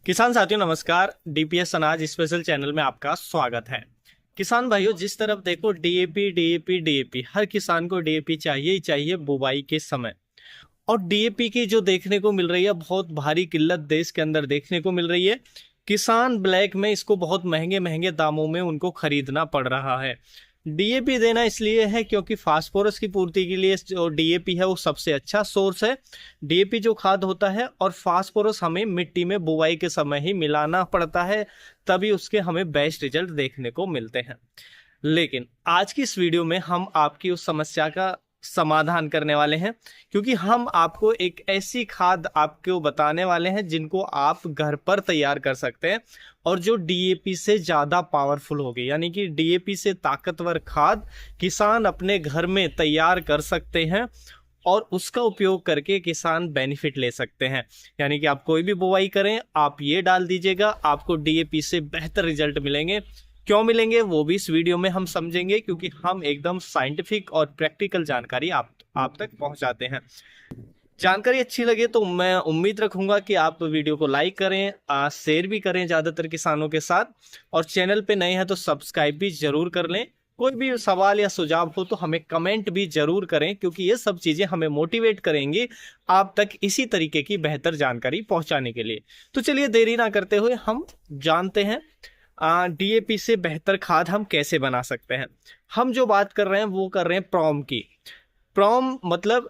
किसान साथियों नमस्कार। डीपीएस अनाज स्पेशल चैनल में आपका स्वागत है। किसान भाइयों, जिस तरफ देखो डीएपी डीएपी डीएपी, हर किसान को डीएपी चाहिए ही चाहिए बुवाई के समय। और डीएपी की जो देखने को मिल रही है, बहुत भारी किल्लत देश के अंदर देखने को मिल रही है। किसान ब्लैक में इसको बहुत महंगे महंगे दामों में उनको खरीदना पड़ रहा है। डीएपी देना इसलिए है क्योंकि फास्फोरस की पूर्ति के लिए जो डीएपी है वो सबसे अच्छा सोर्स है। डीएपी जो खाद होता है और फास्फोरस हमें मिट्टी में बुवाई के समय ही मिलाना पड़ता है, तभी उसके हमें बेस्ट रिजल्ट देखने को मिलते हैं। लेकिन आज की इस वीडियो में हम आपकी उस समस्या का समाधान करने वाले हैं, क्योंकि हम आपको एक ऐसी खाद आपको बताने वाले हैं जिनको आप घर पर तैयार कर सकते हैं और जो डीएपी से ज़्यादा पावरफुल होगी। यानी कि डीएपी से ताकतवर खाद किसान अपने घर में तैयार कर सकते हैं और उसका उपयोग करके किसान बेनिफिट ले सकते हैं। यानी कि आप कोई भी बुवाई करें, आप ये डाल दीजिएगा, आपको डीएपी से बेहतर रिजल्ट मिलेंगे। क्यों मिलेंगे वो भी इस वीडियो में हम समझेंगे, क्योंकि हम एकदम साइंटिफिक और प्रैक्टिकल जानकारी आप तक पहुंचाते हैं। जानकारी अच्छी लगे तो मैं उम्मीद रखूंगा कि आप वीडियो को लाइक करें, शेयर भी करें ज़्यादातर किसानों के साथ, और चैनल पे नए हैं तो सब्सक्राइब भी जरूर कर लें। कोई भी सवाल या सुझाव हो तो हमें कमेंट भी जरूर करें, क्योंकि ये सब चीज़ें हमें मोटिवेट करेंगी आप तक इसी तरीके की बेहतर जानकारी पहुंचाने के लिए। तो चलिए देरी ना करते हुए हम जानते हैं डीएपी से बेहतर खाद हम कैसे बना सकते हैं। हम जो बात कर रहे हैं वो कर रहे हैं प्रॉम की। प्रॉम मतलब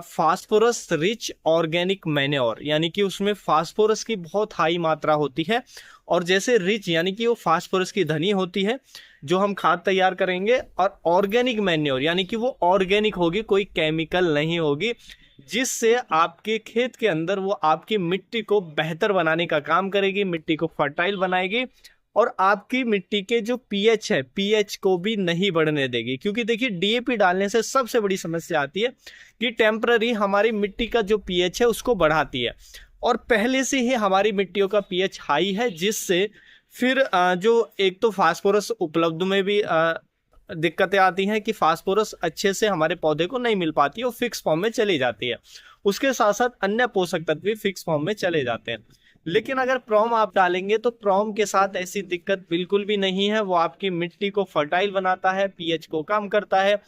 फास्फोरस रिच ऑर्गेनिक मैन्योर, यानी कि उसमें फास्फोरस की बहुत हाई मात्रा होती है। और जैसे रिच यानी कि वो फास्फोरस की धनी होती है जो हम खाद तैयार करेंगे, और ऑर्गेनिक मैन्योर यानी कि वो ऑर्गेनिक होगी, कोई केमिकल नहीं होगी, जिससे आपके खेत के अंदर वो आपकी मिट्टी को बेहतर बनाने का काम करेगी, मिट्टी को फर्टाइल बनाएगी और आपकी मिट्टी के जो पीएच है, पीएच को भी नहीं बढ़ने देगी। क्योंकि देखिए डीएपी डालने से सबसे बड़ी समस्या आती है कि टेम्पररी हमारी मिट्टी का जो पीएच है उसको बढ़ाती है, और पहले से ही हमारी मिट्टियों का पीएच हाई है, जिससे फिर जो एक तो फास्फोरस उपलब्ध में भी दिक्कतें आती हैं कि फास्फोरस अच्छे से हमारे पौधे को नहीं मिल पाती है, वो फिक्स फॉर्म में चली जाती है। उसके साथ साथ अन्य पोषक तत्व भी फिक्स फॉर्म में चले जाते हैं। लेकिन अगर प्रॉम आप डालेंगे तो प्रॉम के साथ ऐसी दिक्कत बिल्कुल भी नहीं है। वो आपकी मिट्टी को फर्टाइल बनाता है, पीएच को कम करता है।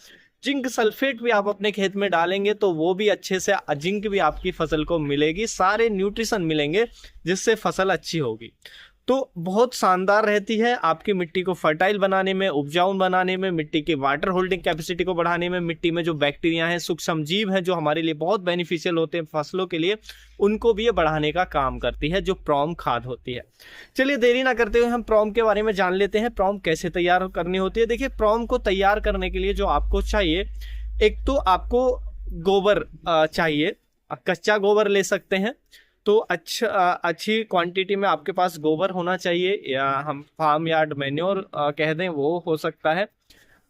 जिंक सल्फेट भी आप अपने खेत में डालेंगे तो वो भी अच्छे से जिंक भी आपकी फसल को मिलेगी, सारे न्यूट्रिशन मिलेंगे जिससे फसल अच्छी होगी। तो बहुत शानदार रहती है आपकी मिट्टी को फर्टाइल बनाने में, उपजाऊ बनाने में, मिट्टी की वाटर होल्डिंग कैपेसिटी को बढ़ाने में, मिट्टी में जो बैक्टीरिया हैं, सूक्ष्म जीव हैं जो हमारे लिए बहुत बेनिफिशियल होते हैं फसलों के लिए, उनको भी ये बढ़ाने का काम करती है जो प्रॉम खाद होती है। चलिए देरी ना करते हुए हम प्रॉम के बारे में जान लेते हैं। प्रॉम कैसे तैयार करनी होती है। देखिए प्रॉम को तैयार करने के लिए जो आपको चाहिए, एक तो आपको गोबर चाहिए, कच्चा गोबर ले सकते हैं। तो अच्छी क्वांटिटी में आपके पास गोबर होना चाहिए, या हम फार्म यार्ड मैन्योर कह दें वो हो सकता है।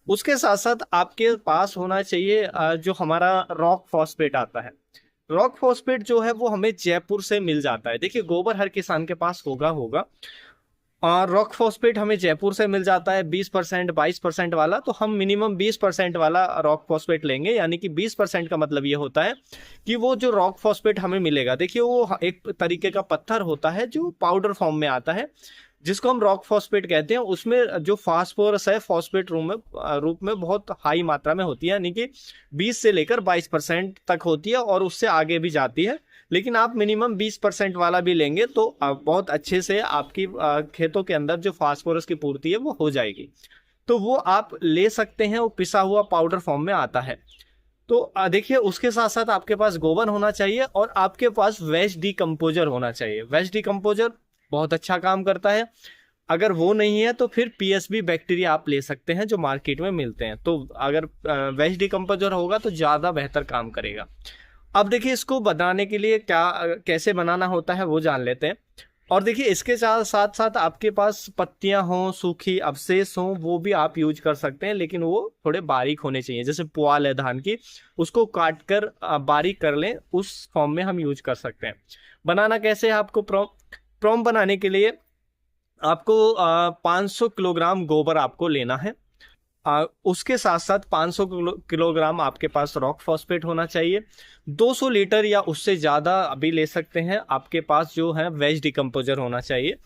उसके साथ साथ आपके पास होना चाहिए जो हमारा रॉक फॉस्फेट आता है। रॉक फॉस्फेट जो है वो हमें जयपुर से मिल जाता है। देखिए गोबर हर किसान के पास होगा और रॉक फॉस्फेट हमें जयपुर से मिल जाता है 20% 22% वाला। तो हम मिनिमम 20% वाला रॉक फॉस्फेट लेंगे, यानी कि 20% का मतलब ये होता है कि वो जो रॉक फॉस्फेट हमें मिलेगा, देखिए वो एक तरीके का पत्थर होता है जो पाउडर फॉर्म में आता है, जिसको हम रॉक फॉस्फेट कहते हैं। उसमें जो फास्फोरस है फॉस्फेट रूप में बहुत हाई मात्रा में होती है, यानी कि 20 से लेकर 22% तक होती है और उससे आगे भी जाती है। लेकिन आप मिनिमम 20% वाला भी लेंगे तो बहुत अच्छे से आपकी खेतों के अंदर जो फास्फोरस की पूर्ति है वो हो जाएगी। तो वो आप ले सकते हैं, वो पिसा हुआ पाउडर फॉर्म में आता है। तो देखिए उसके साथ साथ आपके पास गोबर होना चाहिए और आपके पास वेस्ट डीकम्पोजर होना चाहिए। वेस्ट डीकम्पोजर बहुत अच्छा काम करता है। अगर वो नहीं है तो फिर पीएसबी बैक्टीरिया आप ले सकते हैं जो मार्केट में मिलते हैं। तो अगर वेस्ट डीकम्पोजर होगा तो ज़्यादा बेहतर काम करेगा। अब देखिए इसको बनाने के लिए कैसे बनाना होता है वो जान लेते हैं। और देखिए इसके साथ साथ आपके पास पत्तियां हों, सूखी अवशेष हों, वो भी आप यूज कर सकते हैं, लेकिन वो थोड़े बारीक होने चाहिए। जैसे पुआल है धान की, उसको काट कर बारीक कर लें, उस फॉर्म में हम यूज कर सकते हैं। बनाना कैसे है आपको प्रॉम बनाने के लिए आपको 500 किलोग्राम गोबर आपको लेना है उसके साथ साथ 500 किलोग्राम आपके पास रॉक फॉस्फेट होना चाहिए। 200 लीटर या उससे ज़्यादा अभी ले सकते हैं आपके पास जो है वेज डिकम्पोजर होना चाहिए।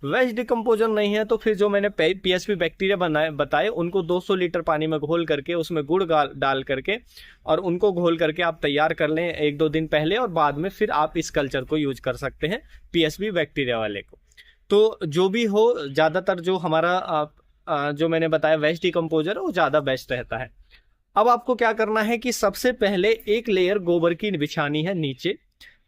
वेज डिकम्पोजर नहीं है तो फिर जो मैंने पीएसपी बैक्टीरिया बताए उनको 200 लीटर पानी में घोल करके उसमें गुड़ डाल करके और उनको घोल करके आप तैयार कर लें 1-2 दिन पहले, और बाद में फिर आप इस कल्चर को यूज कर सकते हैं पीएसपी बैक्टीरिया वाले को। तो जो भी हो, ज़्यादातर जो हमारा जो मैंने बताया वेज डिकम्पोजर वो ज़्यादा बेस्ट रहता है। अब आपको क्या करना है कि सबसे पहले एक लेयर गोबर की बिछानी है नीचे।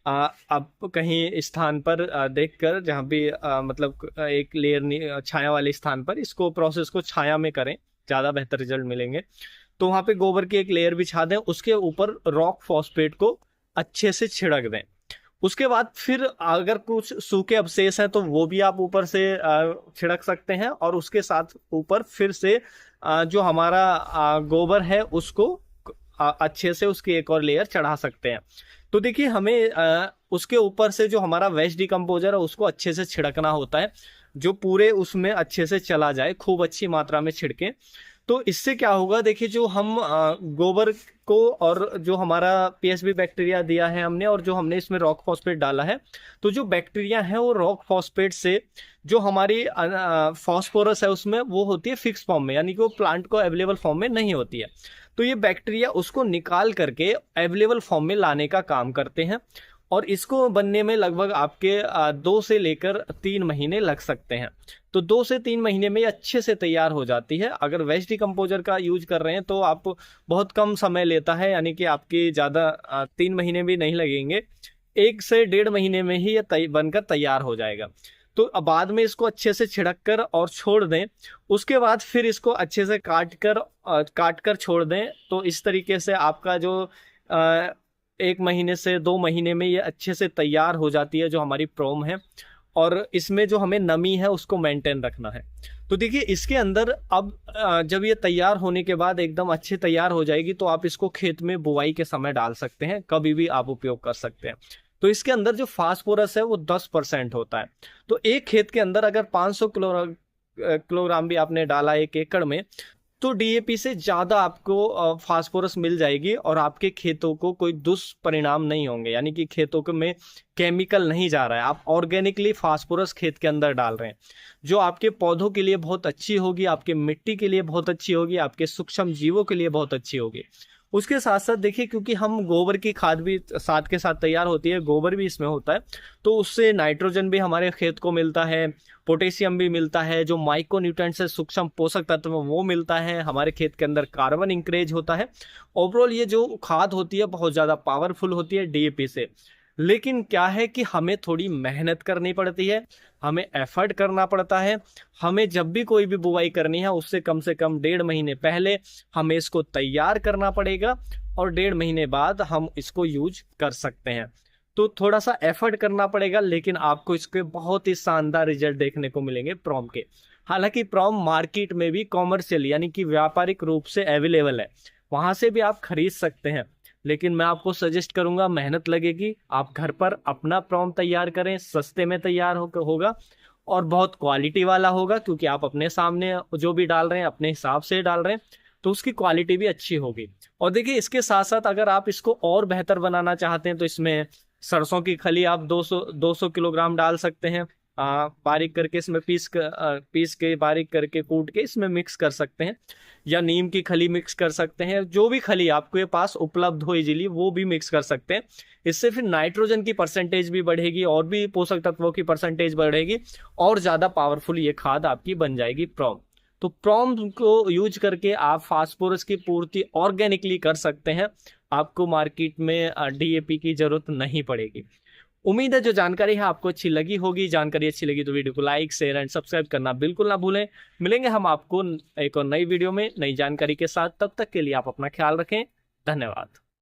आप कहीं स्थान पर देखकर जहाँ भी मतलब एक लेयर छाया वाले स्थान पर इसको प्रोसेस को छाया में करें, ज़्यादा बेहतर रिजल्ट मिलेंगे। तो वहाँ पे गोबर की एक लेयर बिछा दें, उसके ऊपर रॉक फॉस्फेट को अच्छे से छिड़क दें। उसके बाद फिर अगर कुछ सूखे अवशेष हैं तो वो भी आप ऊपर से छिड़क सकते हैं, और उसके साथ ऊपर फिर से जो हमारा गोबर है उसको अच्छे से उसकी एक और लेयर चढ़ा सकते हैं। तो देखिए हमें उसके ऊपर से जो हमारा वेस्ट डिकम्पोजर है उसको अच्छे से छिड़कना होता है, जो पूरे उसमें अच्छे से चला जाए, खूब अच्छी मात्रा में छिड़कें। तो इससे क्या होगा, देखिए जो हम गोबर को और जो हमारा पीएसबी बैक्टीरिया दिया है हमने और जो हमने इसमें रॉक फॉस्फेट डाला है, तो जो बैक्टीरिया है वो रॉक फॉस्फेट से जो हमारी फॉस्फोरस है उसमें वो होती है फिक्स फॉर्म में, यानी कि वो प्लांट को अवेलेबल फॉर्म में नहीं होती है। तो ये बैक्टीरिया उसको निकाल करके अवेलेबल फॉर्म में लाने का काम करते हैं, और इसको बनने में लगभग आपके 2 से लेकर 3 महीने लग सकते हैं। तो 2 से 3 महीने में ये अच्छे से तैयार हो जाती है। अगर वेस्ट डिकम्पोजर का यूज कर रहे हैं तो आप बहुत कम समय लेता है, यानी कि आपकी ज़्यादा 3 महीने भी नहीं लगेंगे, 1 से 1.5 महीने में ही ये बनकर तैयार हो जाएगा। तो अब बाद में इसको अच्छे से छिड़क कर और छोड़ दें, उसके बाद फिर इसको अच्छे से काट कर छोड़ दें। तो इस तरीके से आपका जो 1 महीने से 2 महीने में ये अच्छे से तैयार हो जाती है जो हमारी प्रोम है, और इसमें जो हमें नमी है उसको मेंटेन रखना है। तो देखिए इसके अंदर अब जब ये तैयार होने के बाद एकदम अच्छे तैयार हो जाएगी तो आप इसको खेत में बुआई के समय डाल सकते हैं, कभी भी आप उपयोग कर सकते हैं। तो इसके अंदर जो फास्फोरस है वो 10% होता है। तो एक खेत के अंदर अगर 500 किलोग्राम भी आपने डाला 1 एकड़ में, तो डीएपी से ज़्यादा आपको फास्फोरस मिल जाएगी और आपके खेतों को कोई दुष्परिणाम नहीं होंगे, यानी कि खेतों में केमिकल नहीं जा रहा है, आप ऑर्गेनिकली फास्फोरस खेत के अंदर डाल रहे हैं, जो आपके पौधों के लिए बहुत अच्छी होगी, आपके मिट्टी के लिए बहुत अच्छी होगी, आपके सूक्ष्म जीवों के लिए बहुत अच्छी होगी। उसके साथ साथ देखिए, क्योंकि हम गोबर की खाद भी साथ के साथ तैयार होती है, गोबर भी इसमें होता है, तो उससे नाइट्रोजन भी हमारे खेत को मिलता है, पोटेशियम भी मिलता है, जो माइक्रो न्यूट्रिएंट्स है, सूक्ष्म पोषक तत्व वो मिलता है, हमारे खेत के अंदर कार्बन इंक्रीज होता है। ओवरऑल ये जो खाद होती है बहुत ज़्यादा पावरफुल होती है डीएपी से। लेकिन क्या है कि हमें थोड़ी मेहनत करनी पड़ती है, हमें एफर्ट करना पड़ता है। हमें जब भी कोई भी बुवाई करनी है उससे कम से कम 1.5 महीने पहले हमें इसको तैयार करना पड़ेगा, और 1.5 महीने बाद हम इसको यूज कर सकते हैं। तो थोड़ा सा एफर्ट करना पड़ेगा, लेकिन आपको इसके बहुत ही शानदार रिजल्ट देखने को मिलेंगे प्रोम के। हालांकि प्रोम मार्केट में भी कॉमर्शियल यानी कि व्यापारिक रूप से अवेलेबल है, वहां से भी आप खरीद सकते हैं। लेकिन मैं आपको सजेस्ट करूंगा, मेहनत लगेगी, आप घर पर अपना प्रोम तैयार करें, सस्ते में तैयार होगा और बहुत क्वालिटी वाला होगा, क्योंकि आप अपने सामने जो भी डाल रहे हैं अपने हिसाब से डाल रहे हैं, तो उसकी क्वालिटी भी अच्छी होगी। और देखिए इसके साथ साथ अगर आप इसको और बेहतर बनाना चाहते हैं तो इसमें सरसों की खली आप 200 किलोग्राम डाल सकते हैं, बारीक करके इसमें पीस के बारीक करके कूट के इसमें मिक्स कर सकते हैं, या नीम की खली मिक्स कर सकते हैं, जो भी खली आपके पास उपलब्ध हो इजीली वो भी मिक्स कर सकते हैं। इससे फिर नाइट्रोजन की परसेंटेज भी बढ़ेगी और भी पोषक तत्वों की परसेंटेज बढ़ेगी, और ज़्यादा पावरफुल ये खाद आपकी बन जाएगी प्रोम। तो प्रोम को यूज करके आप फास्फोरस की पूर्ति ऑर्गेनिकली कर सकते हैं, आपको मार्केट में डीएपी की जरूरत नहीं पड़ेगी। उम्मीद है जो जानकारी है आपको अच्छी लगी होगी। जानकारी अच्छी लगी तो वीडियो को लाइक, शेयर एंड सब्सक्राइब करना बिल्कुल ना भूलें। मिलेंगे हम आपको एक और नई वीडियो में नई जानकारी के साथ, तब तक के लिए आप अपना ख्याल रखें। धन्यवाद।